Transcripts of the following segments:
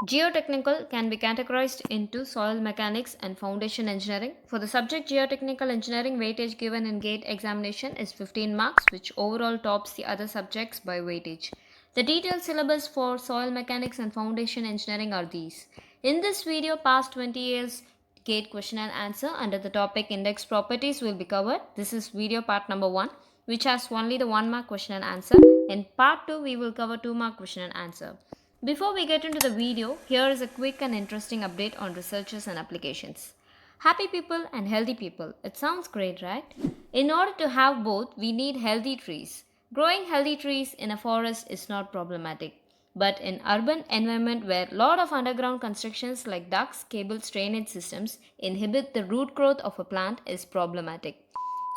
Geotechnical can be categorized into soil mechanics and foundation engineering. For the subject geotechnical engineering, weightage given in GATE examination is 15 marks, which overall tops the other subjects by weightage. The detailed syllabus for soil mechanics and foundation engineering are these. In this video, past 20 years GATE question and answer under the topic index properties will be covered. This is video part number 1, which has only the 1 mark question and answer. In part 2, we will cover 2 mark question and answer. Before we get into the video, here is a quick and interesting update on researches and applications. Happy people and healthy people. It sounds great, right? In order to have both, we need healthy trees. Growing healthy trees in a forest is not problematic. But in urban environment where lot of underground constructions like ducts, cables, drainage systems inhibit the root growth of a plant is problematic.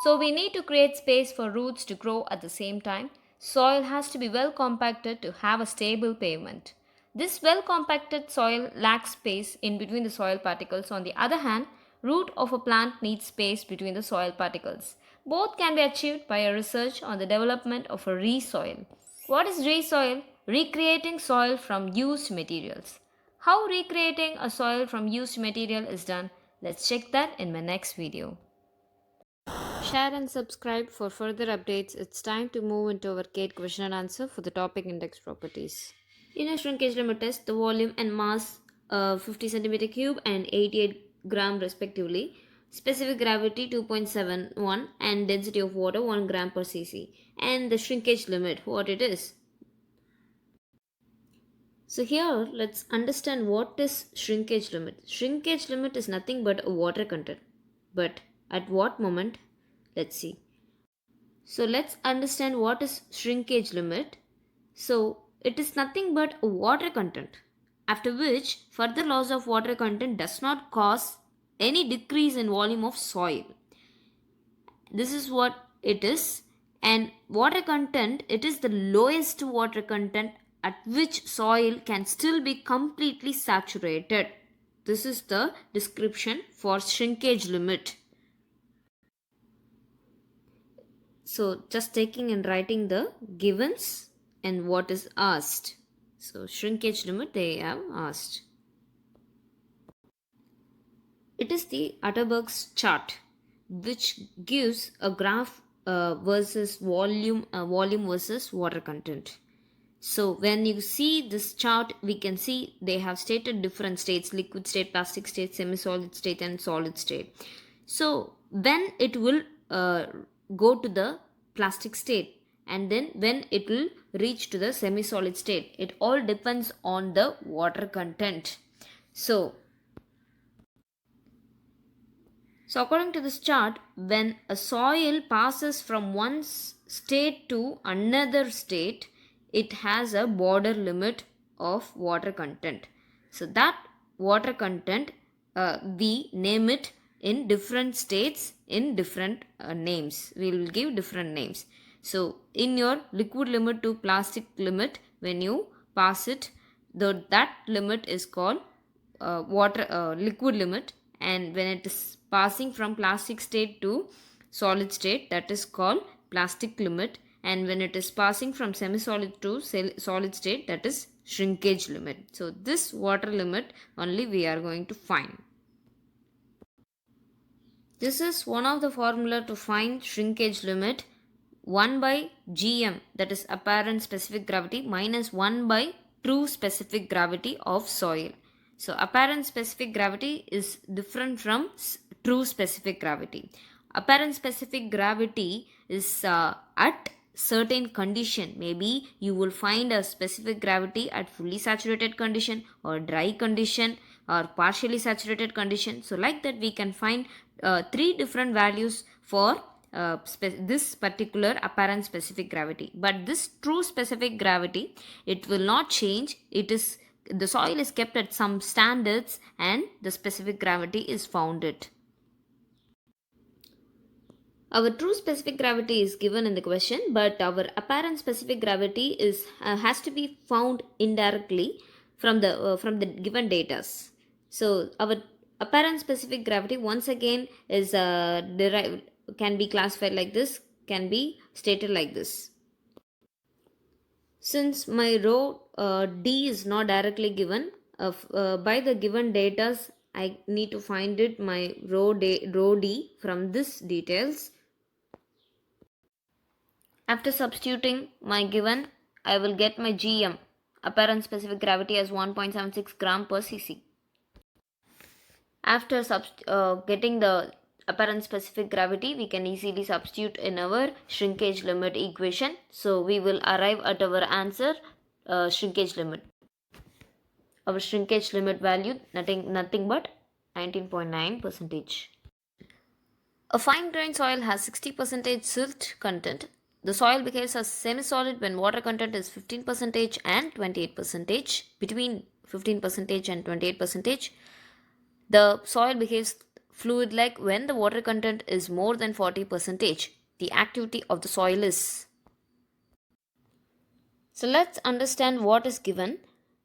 So we need to create space for roots to grow at the same time. Soil has to be well compacted to have a stable pavement. This well compacted soil lacks space in between the soil particles. On the other hand, root of a plant needs space between the soil particles. Both can be achieved by a research on the development of a re-soil. What is re-soil? Recreating soil from used materials. How recreating a soil from used material is done? Let's check that in my next video. Share and subscribe for further updates. It's time to move into our GATE question and answer for the topic index properties. In a shrinkage limit test, the volume and mass 50 centimeter cube and 88 gram respectively. Specific gravity 2.71 and density of water 1 gram per cc. And the shrinkage limit, what it is. So here let's understand what is shrinkage limit. Shrinkage limit is nothing but a water content. But at what moment? Let's see. So let's understand what is shrinkage limit. So it is nothing but a water content, after which further loss of water content does not cause any decrease in volume of soil. This is what it is. And water content, it is the lowest water content at which soil can still be completely saturated. This is the description for shrinkage limit. So just taking and writing the givens and what is asked. So shrinkage limit they have asked. It is the Atterberg's chart which gives a graph versus volume versus water content. So when you see this chart, we can see they have stated different states: liquid state, plastic state, semi-solid state and solid state. So when it will go to the plastic state and then when it will reach to the semi-solid state, it all depends on the water content. So according to this chart, when a soil passes from one state to another state, it has a border limit of water content. So that water content, we name it in different states in different names. We will give different names. So in your liquid limit to plastic limit, when you pass it, that limit is called liquid limit, and when it is passing from plastic state to solid state, that is called plastic limit, and when it is passing from semi-solid to solid state, that is shrinkage limit. So this water limit only we are going to find. This is one of the formula to find shrinkage limit: 1 by gm, that is apparent specific gravity, minus 1 by true specific gravity of soil. So apparent specific gravity is different from true specific gravity. Apparent specific gravity is at certain condition. Maybe you will find a specific gravity at fully saturated condition or dry condition or partially saturated condition. So like that we can find 3 different values for this particular apparent specific gravity. But this true specific gravity, it will not change. The soil is kept at some standards and the specific gravity is founded. Our true specific gravity is given in the question, but our apparent specific gravity has to be found indirectly from the given data. So our apparent specific gravity once again is derived, can be classified like this, can be stated like this. Since my rho D is not directly given, by the given data, I need to find it my row D from this details. After substituting my given, I will get my GM, apparent specific gravity, as 1.76 gram per cc. After getting the apparent specific gravity, we can easily substitute in our shrinkage limit equation. So we will arrive at our answer, shrinkage limit. Our shrinkage limit value nothing but 19.9%. A fine-grained soil has 60% silt content. The soil behaves as semi-solid when water content is 15% and 28%. Between 15% and 28%. The soil behaves fluid-like when the water content is more than 40%. The activity of the soil is. So let's understand what is given.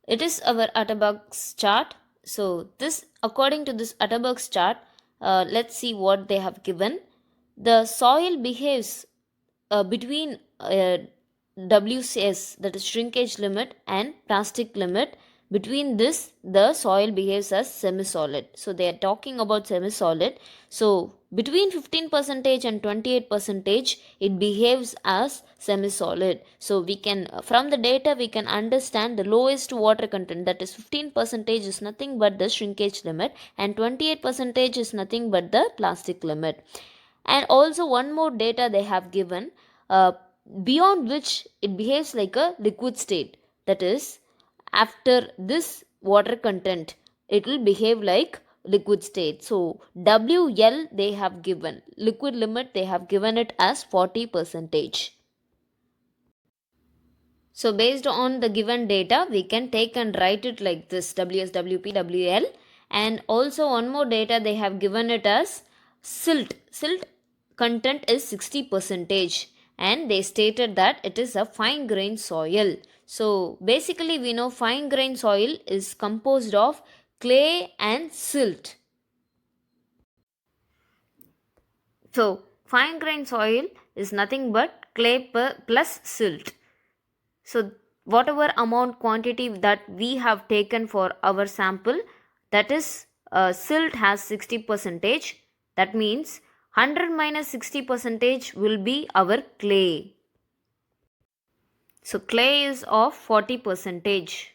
It is our Atterbuck's chart. So this, according to this Atterbuck's chart, let's see what they have given. The soil behaves between WCS, that is shrinkage limit, and plastic limit. Between this, the soil behaves as semi-solid. So they are talking about semi-solid. So between 15% and 28%, it behaves as semi-solid. So we can, from the data, we can understand the lowest water content, that is 15%, is nothing but the shrinkage limit, and 28% is nothing but the plastic limit. And also one more data they have given, beyond which it behaves like a liquid state, that is after this water content it will behave like liquid state. So WL they have given, liquid limit they have given it as 40%. So based on the given data, we can take and write it like this, WS, WP, WL. And also one more data they have given it as silt. Silt content is 60%, and they stated that it is a fine grained soil. So basically we know fine grained soil is composed of clay and silt. So fine grained soil is nothing but clay plus silt. So whatever amount quantity that we have taken for our sample, that is silt has 60%. That means 100 minus 60% will be our clay. So clay is of 40%.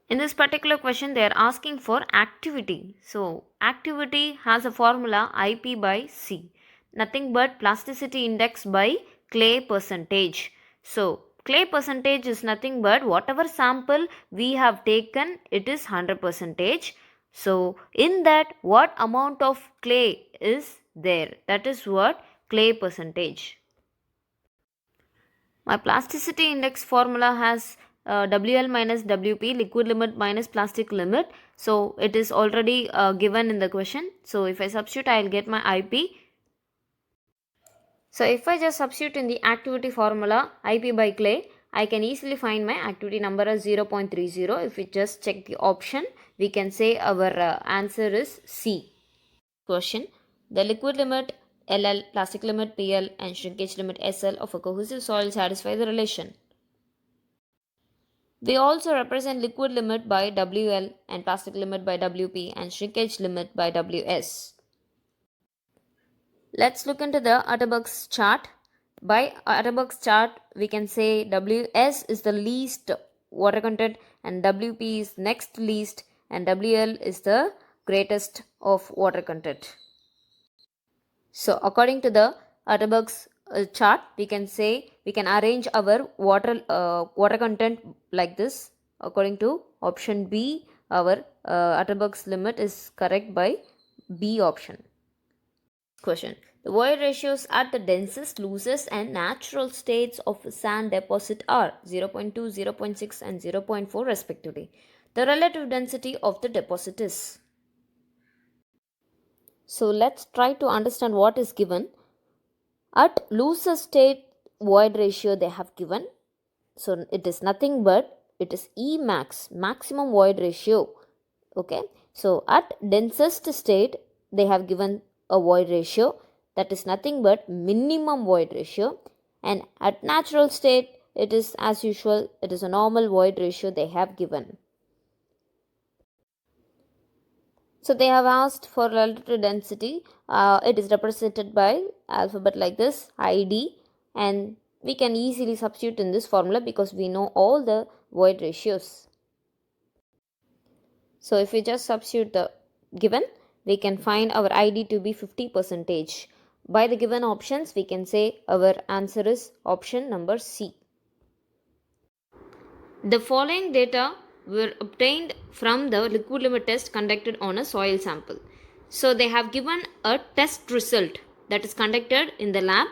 In this particular question, they are asking for activity. So activity has a formula IP by C. Nothing but plasticity index by clay percentage. So clay percentage is nothing but whatever sample we have taken, it is 100%. So in that, what amount of clay is there? That is what clay percentage. My plasticity index formula has WL minus WP, liquid limit minus plastic limit. So it is already given in the question. So if I substitute, I will get my IP. So if I just substitute in the activity formula IP by clay, I can easily find my activity number as 0.30. If we just check the option, we can say our answer is C. Question: the liquid limit LL, plastic limit PL, and shrinkage limit SL of a cohesive soil satisfy the relation. They also represent liquid limit by WL and plastic limit by WP and shrinkage limit by WS. Let's look into the Atterbuck's chart. By Atterbuck's chart, we can say WS is the least water content and WP is next least and WL is the greatest of water content. So according to the Atterbuck's chart, we can arrange our water content like this. According to option B, our Atterbuck's limit is correct by B option. Question: the void ratios at the densest, loosest and natural states of sand deposit are 0.2, 0.6 and 0.4 respectively. The relative density of the deposit is. So let's try to understand what is given. At loosest state void ratio they have given. So it is nothing but it is E max, maximum void ratio. Okay. So at densest state they have given a void ratio, that is nothing but minimum void ratio, and at natural state it is as usual, it is a normal void ratio they have given. So they have asked for relative density. It is represented by alphabet like this, ID, and we can easily substitute in this formula because we know all the void ratios. So if we just substitute the given, we can find our ID to be 50%. By the given options, we can say our answer is option number C. The following data were obtained from the liquid limit test conducted on a soil sample. So they have given a test result that is conducted in the lab.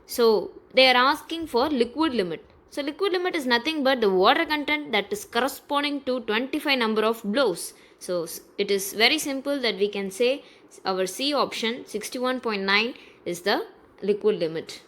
So they are asking for liquid limit. So liquid limit is nothing but the water content that is corresponding to 25 number of blows. So it is very simple that we can say our C option 61.9 is the liquid limit.